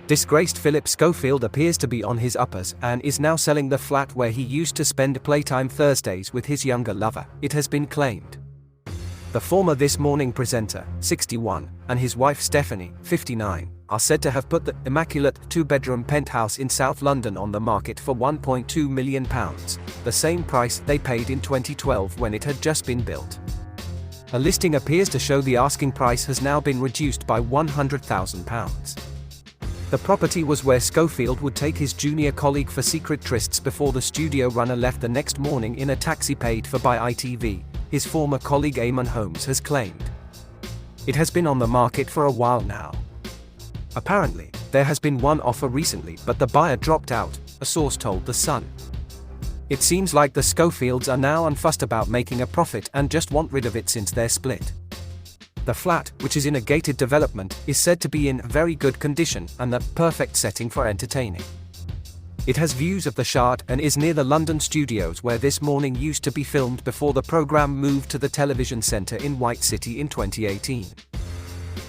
Disgraced Phillip Schofield appears to be on his uppers and is now selling the flat where he used to spend Playtime Thursdays with his younger lover, it has been claimed. The former This Morning presenter, 61, and his wife Stephanie, 59, are said to have put the immaculate two-bedroom penthouse in South London on the market for £1.2 million, the same price they paid in 2012 when it had just been built. A listing appears to show the asking price has now been reduced by £100,000. The property was where Schofield would take his junior colleague for secret trysts before the studio runner left the next morning in a taxi paid for by ITV, his former colleague Eamon Holmes has claimed. It has been on the market for a while now. Apparently, there has been one offer recently but the buyer dropped out, a source told The Sun. It seems like the Schofields are now unfussed about making a profit and just want rid of it since their split. The flat, which is in a gated development, is said to be in very good condition and the perfect setting for entertaining. It has views of the Shard and is near the London studios where This Morning used to be filmed before the programme moved to the television centre in White City in 2018.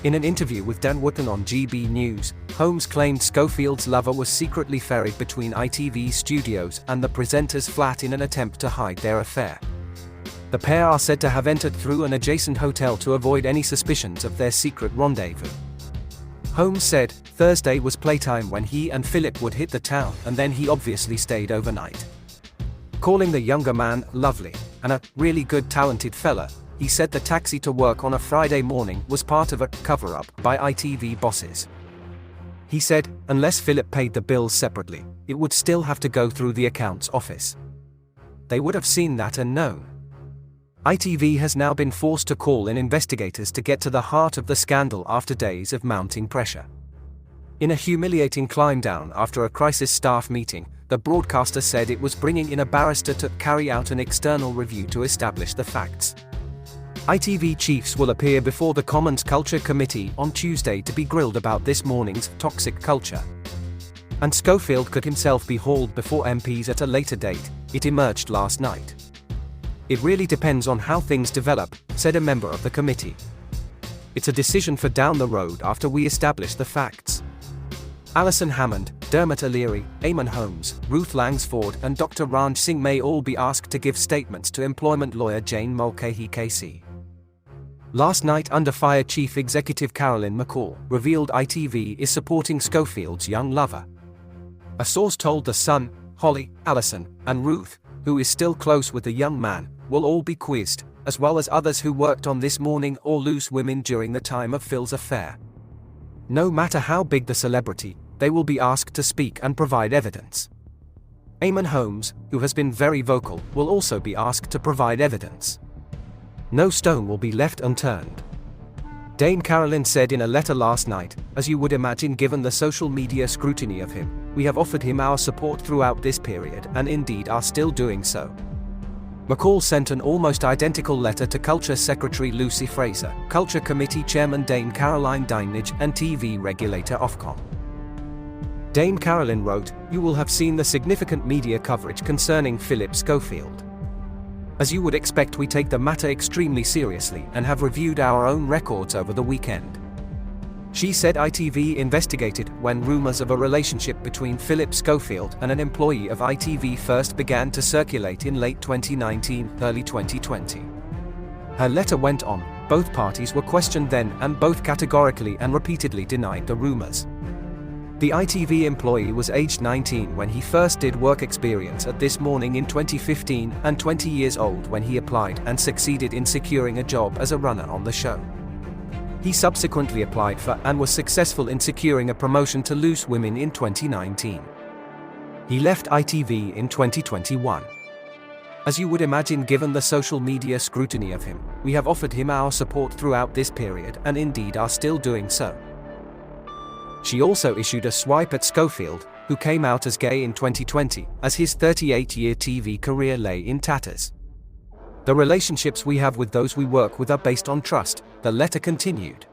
In an interview with Dan Wootton on GB News, Holmes claimed Schofield's lover was secretly ferried between ITV studios and the presenter's flat in an attempt to hide their affair. The pair are said to have entered through an adjacent hotel to avoid any suspicions of their secret rendezvous. Holmes said, Thursday was playtime when he and Philip would hit the town and then he obviously stayed overnight. Calling the younger man lovely and a really good talented fella, he said the taxi to work on a Friday morning was part of a cover-up by ITV bosses. He said, unless Philip paid the bills separately, it would still have to go through the accounts office. They would have seen that and known. ITV has now been forced to call in investigators to get to the heart of the scandal after days of mounting pressure. In a humiliating climb-down after a crisis staff meeting, the broadcaster said it was bringing in a barrister to carry out an external review to establish the facts. ITV chiefs will appear before the Commons Culture Committee on Tuesday to be grilled about This Morning's toxic culture. And Schofield could himself be hauled before MPs at a later date, it emerged last night. It really depends on how things develop, said a member of the committee. It's a decision for down the road after we establish the facts. Alison Hammond, Dermot O'Leary, Eamon Holmes, Ruth Langsford and Dr. Ranj Singh may all be asked to give statements to employment lawyer Jane Mulcahy KC. Last night Under Fire Chief Executive Carolyn McCall revealed ITV is supporting Schofield's young lover. A source told The Sun, Holly, Alison, and Ruth, who is still close with the young man, will all be quizzed, as well as others who worked on This Morning or Loose Women during the time of Phil's affair. No matter how big the celebrity, they will be asked to speak and provide evidence. Eamon Holmes, who has been very vocal, will also be asked to provide evidence. No stone will be left unturned. Dame Carolyn said in a letter last night, as you would imagine given the social media scrutiny of him, we have offered him our support throughout this period and indeed are still doing so. McCall sent an almost identical letter to Culture Secretary Lucy Fraser, Culture Committee Chairman Dame Caroline Dinenage and TV regulator Ofcom. Dame Carolyn wrote, you will have seen the significant media coverage concerning Phillip Schofield. As you would expect, we take the matter extremely seriously and have reviewed our own records over the weekend. She said ITV investigated when rumors of a relationship between Phillip Schofield and an employee of ITV first began to circulate in late 2019, early 2020. Her letter went on, both parties were questioned then and both categorically and repeatedly denied the rumors. The ITV employee was aged 19 when he first did work experience at This Morning in 2015 and 20 years old when he applied and succeeded in securing a job as a runner on the show. He subsequently applied for and was successful in securing a promotion to Loose Women in 2019. He left ITV in 2021. As you would imagine given the social media scrutiny of him, we have offered him our support throughout this period and indeed are still doing so. She also issued a swipe at Schofield, who came out as gay in 2020, as his 38-year TV career lay in tatters. The relationships we have with those we work with are based on trust, the letter continued.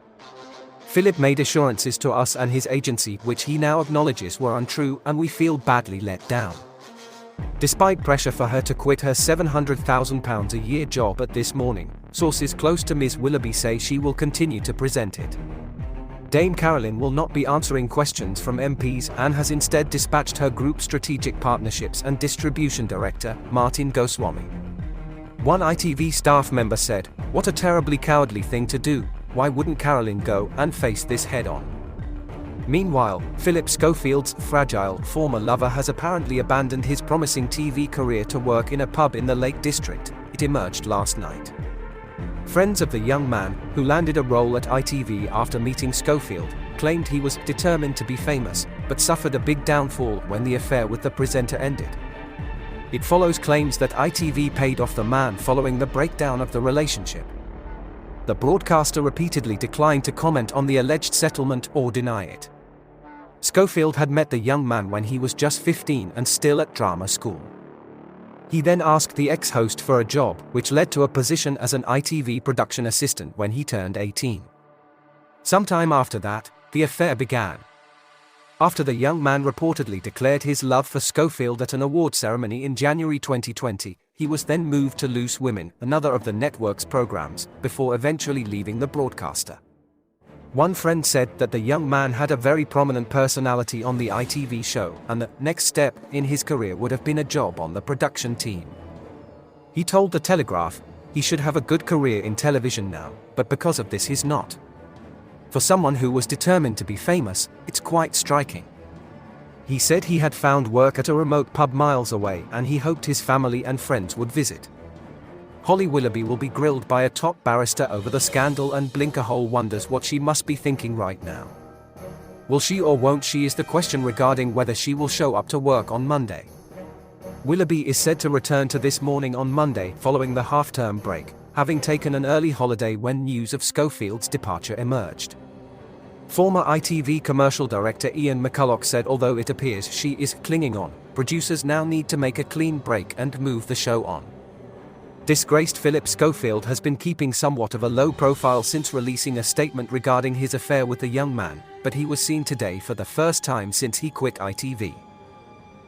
Philip made assurances to us and his agency which he now acknowledges were untrue and we feel badly let down. Despite pressure for her to quit her £700,000 a year job at This Morning, sources close to Ms. Willoughby say she will continue to present it. Dame Carolyn will not be answering questions from MPs and has instead dispatched her Group Strategic Partnerships and Distribution Director, Martin Goswami. One ITV staff member said, "What a terribly cowardly thing to do, why wouldn't Carolyn go and face this head-on?" Meanwhile, Phillip Schofield's fragile former lover has apparently abandoned his promising TV career to work in a pub in the Lake District, it emerged last night. Friends of the young man, who landed a role at ITV after meeting Schofield, claimed he was determined to be famous, but suffered a big downfall when the affair with the presenter ended. It follows claims that ITV paid off the man following the breakdown of the relationship. The broadcaster repeatedly declined to comment on the alleged settlement or deny it. Schofield had met the young man when he was just 15 and still at drama school. He then asked the ex-host for a job, which led to a position as an ITV production assistant when he turned 18. Sometime after that, the affair began. After the young man reportedly declared his love for Schofield at an award ceremony in January 2020, he was then moved to Loose Women, another of the network's programs, before eventually leaving the broadcaster. One friend said that the young man had a very prominent personality on the ITV show, and the next step in his career would have been a job on the production team. He told The Telegraph, "He should have a good career in television now, but because of this he's not. For someone who was determined to be famous, it's quite striking." He said he had found work at a remote pub miles away and he hoped his family and friends would visit. Holly Willoughby will be grilled by a top barrister over the scandal, and Blinkerhole wonders what she must be thinking right now. Will she or won't she is the question regarding whether she will show up to work on Monday. Willoughby is said to return to This Morning on Monday following the half-term break, having taken an early holiday when news of Schofield's departure emerged. Former ITV commercial director Ian McCulloch said although it appears she is clinging on, producers now need to make a clean break and move the show on. Disgraced Phillip Schofield has been keeping somewhat of a low profile since releasing a statement regarding his affair with the young man, but he was seen today for the first time since he quit ITV.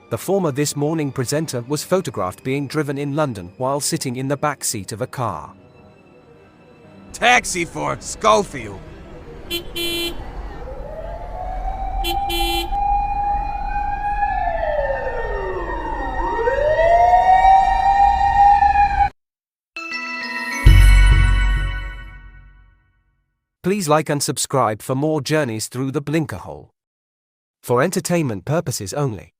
The former This Morning presenter was photographed being driven in London while sitting in the back seat of a car. Taxi for Schofield. Please like and subscribe for more journeys through the Blinkerhole. For entertainment purposes only.